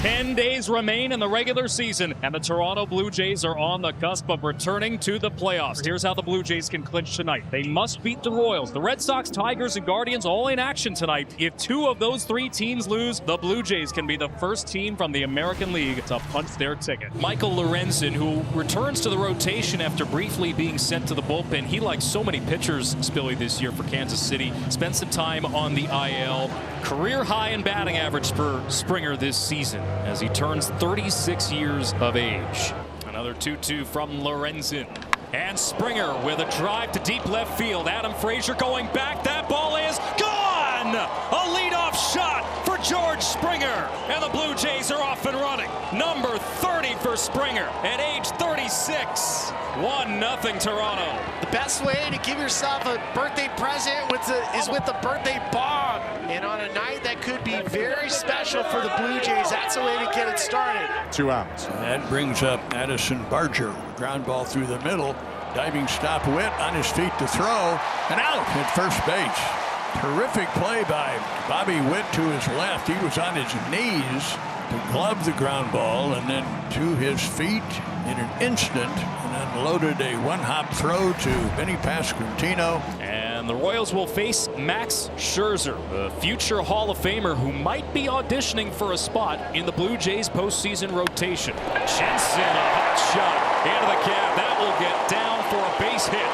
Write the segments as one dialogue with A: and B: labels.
A: 10 days remain in the regular season, and the Toronto Blue Jays are on the cusp of returning to the playoffs. Here's how the Blue Jays can clinch tonight. They must beat the Royals. The Red Sox, Tigers, and Guardians all in action tonight. If two of those three teams lose, the Blue Jays can be the first team from the American League to punch their ticket. Michael Lorenzen, who returns to the rotation after briefly being sent to the bullpen. He, like so many pitchers, Spilly, this year for Kansas City, spent some time on the IL. Career high in batting average for Springer this season as he turns 36 years of age. Another 2-2 from Lorenzen. And Springer with a drive to deep left field. Adam Frazier going back. That ball is gone! A leadoff shot for George Springer. And the Blue Jays are off and running. Number 30 for Springer at age 36. 1-0 Toronto.
B: The best way to give yourself a birthday present is with the birthday bomb. And on a night that could be very special for the Blue Jays, that's the way to get it started.
C: 2 outs.
D: That brings up Addison Barger. Ground ball through the middle. Diving stop, Witt on his feet to throw. And out at first base. Terrific play by Bobby Witt to his left. He was on his knees to glove the ground ball and then to his feet in an instant and unloaded a one-hop throw to Vinny Pasquantino.
A: And the Royals will face Max Scherzer, the future Hall of Famer who might be auditioning for a spot in the Blue Jays postseason rotation. Jensen, a hot shot into the gap. That will get down for a base hit.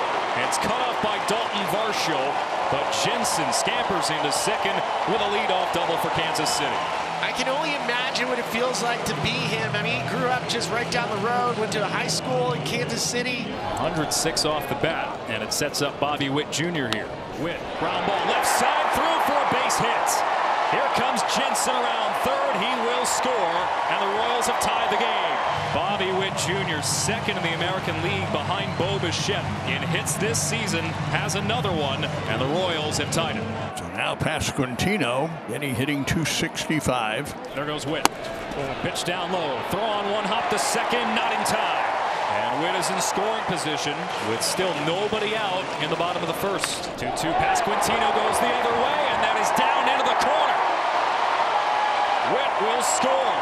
A: It's cut off by Dalton Varsho, but Jensen scampers into second with a leadoff double for Kansas City.
B: I can only imagine what it feels like to be him. I mean, he grew up just right down the road, went to high school in Kansas City.
A: 106 off the bat, and it sets up Bobby Witt Jr. here. Witt, ground ball left side, through for a base hit. Here comes Jensen around third. He will score, and the Royals have tied the game. Bobby Witt Jr., second in the American League behind Bo Bichette in hits this season, has another one, and the Royals have tied it.
D: So now Pasquantino, Vinny hitting 265.
A: There goes Witt. Pitch down low, throw on one hop to second, not in time. And Witt is in scoring position with still nobody out in the bottom of the first. 2-2, Pasquantino goes the other way, and that is down into the corner. Witt will score.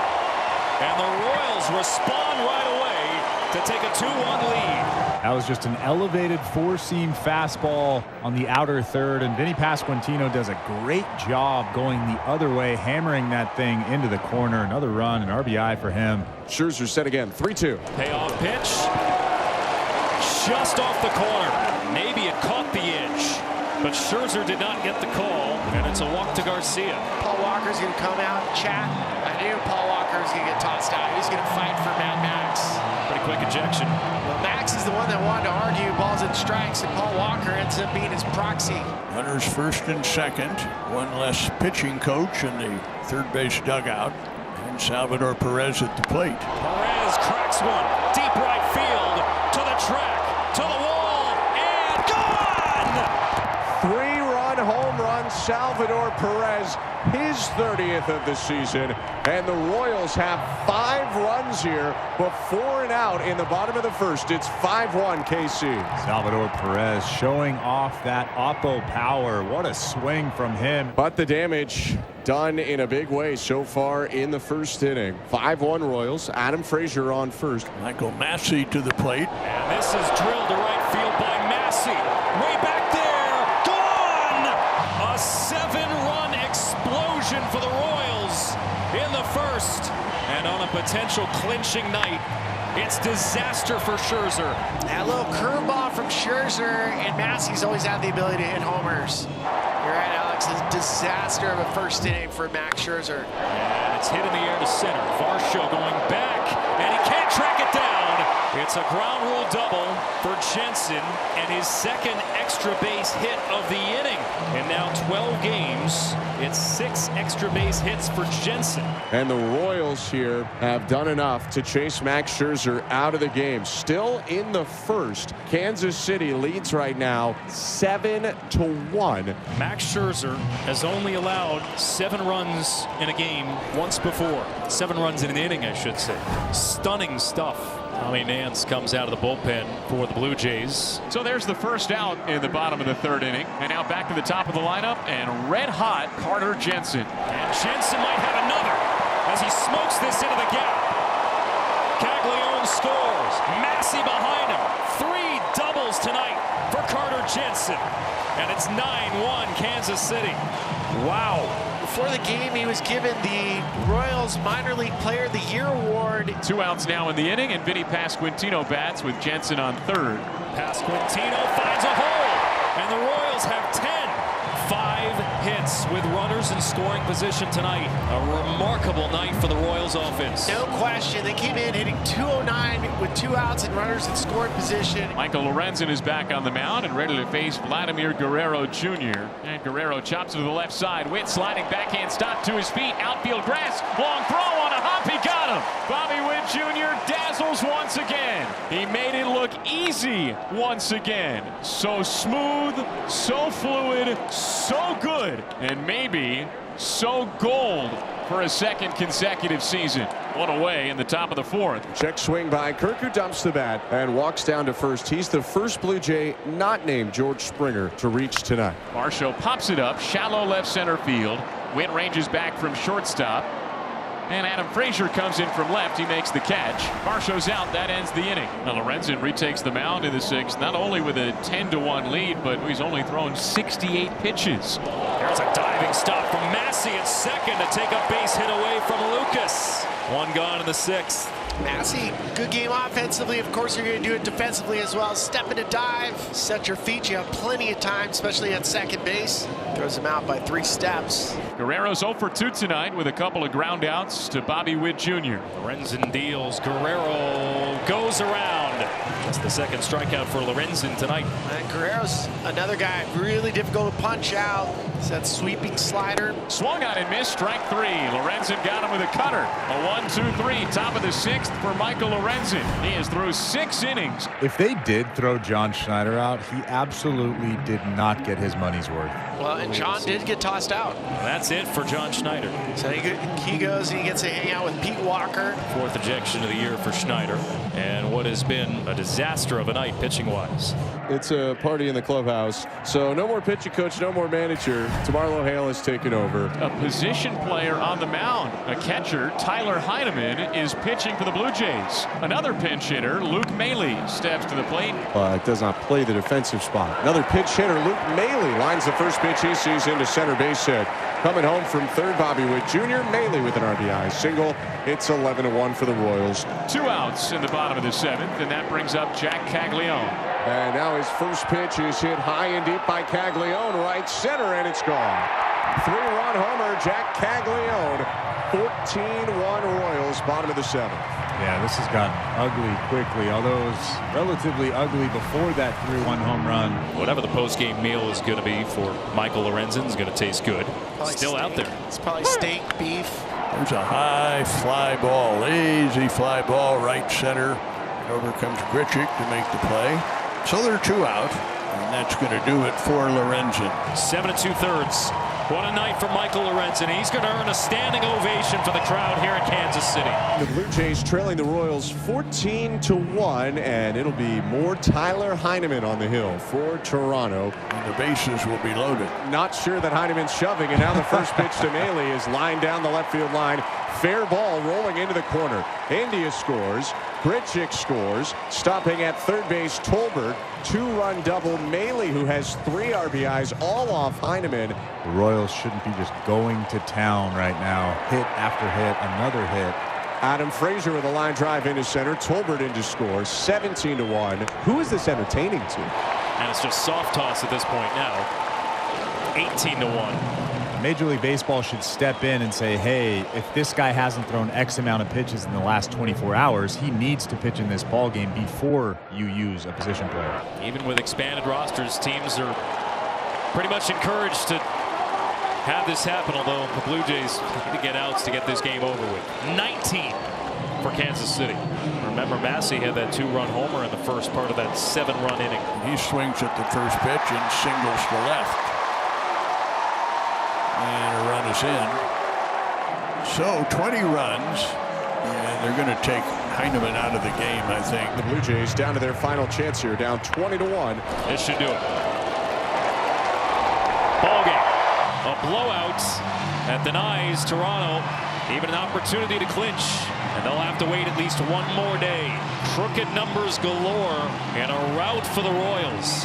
A: And the Royals respond right away to take a 2-1 lead.
E: That was just an elevated four-seam fastball on the outer third, and Vinny Pasquantino does a great job going the other way, hammering that thing into the corner. Another run, an RBI for him.
C: Scherzer set again, 3-2.
A: Payoff pitch. Just off the corner. Maybe it caught the edge, but Scherzer did not get the call, and it's a walk to Garcia.
B: Paul Walker's going to come out and chat. I knew Paul Walker was going to get tossed out. He was going to fight for Mad Max.
A: Pretty quick ejection.
B: Well, Max is the one that wanted to argue balls and strikes, and Paul Walker ends up being his proxy.
D: Runners first and second. One less pitching coach in the third base dugout. And Salvador Perez at the plate.
A: Perez cracks one. Deep right field. To the track. To the wall. And gone!
C: 3-run home run, Salvador Perez, his 30th of the season. And the Royals have 5 runs here, but 4 and out in the bottom of the first. It's 5-1 KC.
E: Salvador Perez showing off that oppo power. What a swing from him.
C: But the damage done in a big way so far in the first inning. 5-1 Royals. Adam Frazier on first.
D: Michael Massey to the plate.
A: And this is drilled to right field by Massey. Way back there. Gone! A 7-run explosion for the Royals in the first. And on a potential clinching night, it's disaster for Scherzer.
B: That little curveball from Scherzer, and Massey's always had the ability to hit homers. You're right, Alex. A disaster of a first inning for Max Scherzer.
A: And it's hit in the air to center. Varsho going back, and he can't track it down. It's a ground rule double for Jensen and his second extra base hit of the inning. In now 12 games, it's 6 extra base hits for Jensen.
C: And the Royals here have done enough to chase Max Scherzer out of the game. Still in the first. Kansas City leads right now 7-1.
A: Max Scherzer has only allowed 7 runs in a game once before. 7 runs in an inning, I should say. Stunning stuff. Tommy Nance comes out of the bullpen for the Blue Jays.
F: So there's the first out in the bottom of the third inning. And now back to the top of the lineup, and red hot Carter Jensen.
A: And Jensen might have another as he smokes this in and it's 9-1 Kansas City. Wow.
B: Before the game, he was given the Royals Minor League Player of the Year award.
F: 2 outs now in the inning, and Vinny Pasquantino bats with Jensen on third.
A: Pasquantino finds a hole, and the Royals have 10. 5 hits with runners in scoring position tonight. A remarkable night for the Royals offense.
B: No question. They came in hitting .209 with 2 outs and runners in scoring position.
F: Michael Lorenzen is back on the mound and ready to face Vladimir Guerrero Jr. And Guerrero chops to the left side. Witt sliding backhand stop to his feet. Outfield grass. Long throw on a hop. He got him. Bobby Witt Jr. dazzles once again. He made it look easy once again. So smooth, so fluid, so good, and maybe so gold for a second consecutive season. One away in the top of the 4th.
C: Check swing by Kirk, who dumps the bat and walks down to first. He's the first Blue Jay not named George Springer to reach tonight.
F: Marshall pops it up, shallow left center field. Witt ranges back from shortstop. And Adam Frazier comes in from left. He makes the catch. Marshall's out. That ends the inning. Now Lorenzen retakes the mound in the 6th, not only with a 10-1 lead, but he's only thrown 68 pitches.
A: There's a diving stop from Massey at second to take a base hit away from Lucas. 1 gone in the 6th.
B: Massey, good game offensively. Of course, you're going to do it defensively as well. Step into dive, set your feet. You have plenty of time, especially at second base. Throws him out by 3 steps.
F: Guerrero's 0 for 2 tonight with a couple of ground outs to Bobby Witt Jr.
A: Lorenzen deals. Guerrero goes around. That's the 2nd strikeout for Lorenzen tonight.
B: And Guerrero's another guy really difficult to punch out. It's that sweeping slider.
F: Swung on and missed. Strike 3. Lorenzen got him with a cutter. A 1-2-3. Top of the 6th for Michael Lorenzen. He is through 6 innings.
E: If they did throw John Schneider out, he absolutely did not get his money's worth.
B: Well, and John did get tossed out.
A: That's it for John Schneider.
B: So he goes and he gets to hang out with Pete Walker.
A: 4th ejection of the year for Schneider. And what has been a disaster of a night pitching-wise.
C: It's a party in the clubhouse. So no more pitching coach, no more manager. Tamarlo Hale has taken over.
F: A position player on the mound. A catcher, Tyler Heineman, is pitching for the Blue Jays. Another pinch hitter, Luke Maley, steps to the plate.
C: Does not play the defensive spot. Another pitch hitter, Luke Maley, lines the first pitch he sees into center base hit. Coming home from third, Bobby Witt Jr. Maley with an RBI single. It's 11-1 for the Royals.
F: 2 outs in the bottom of the 7th, and that brings up Jack Caglione.
C: And now his first pitch is hit high and deep by Caglione, right center, and it's gone. 3-run homer, Jack Caglione. 14-1 Royals, bottom of the 7th.
E: Yeah, this has gotten ugly quickly, although it was relatively ugly before that 3-1 home run.
A: Whatever the post-game meal is going to be for Michael Lorenzen is going to taste good.
B: Probably
A: Still
B: steak.
A: out there.
B: It's probably steak, beef.
D: There's a high fly ball, easy fly ball, right center. And over comes Grichuk to make the play. So they're 2 out, and that's going to do it for Lorenzen.
A: 7 2/3. What a night for Michael Lorenzen. He's going to earn a standing ovation for the crowd here in Kansas City.
C: The Blue Jays trailing the Royals 14-1, and it'll be more Tyler Heineman on the hill for Toronto.
D: And the bases will be loaded.
C: Not sure that Heineman's shoving, and now the first pitch to Maley is lined down the left field line. Fair ball rolling into the corner. India scores. Grichuk scores. Stopping at third base, Tolbert. 2-run double. Maley, who has 3 RBIs, all off Heineman.
E: The Royals shouldn't be just going to town right now. Hit after hit, another hit.
C: Adam Frazier with a line drive into center. Tolbert into score. 17-1. Who is this entertaining to?
A: And it's just soft toss at this point now. 18-1.
E: Major League Baseball should step in and say, hey, if this guy hasn't thrown X amount of pitches in the last 24 hours, he needs to pitch in this ball game before you use a position player.
A: Even with expanded rosters, teams are pretty much encouraged to have this happen, although the Blue Jays need to get outs to get this game over with. 19 for Kansas City. Remember, Massey had that 2-run homer in the first part of that 7-run inning.
D: He swings at the first pitch and singles to left. And a run is in. So 20 runs, and they're going to take Heineman out of the game, I think.
C: The Blue Jays down to their final chance here, down 20-1.
A: This should do it. Ball game. A blowout that denies Toronto even an opportunity to clinch. And they'll have to wait at least one more day. Crooked numbers galore and a rout for the Royals.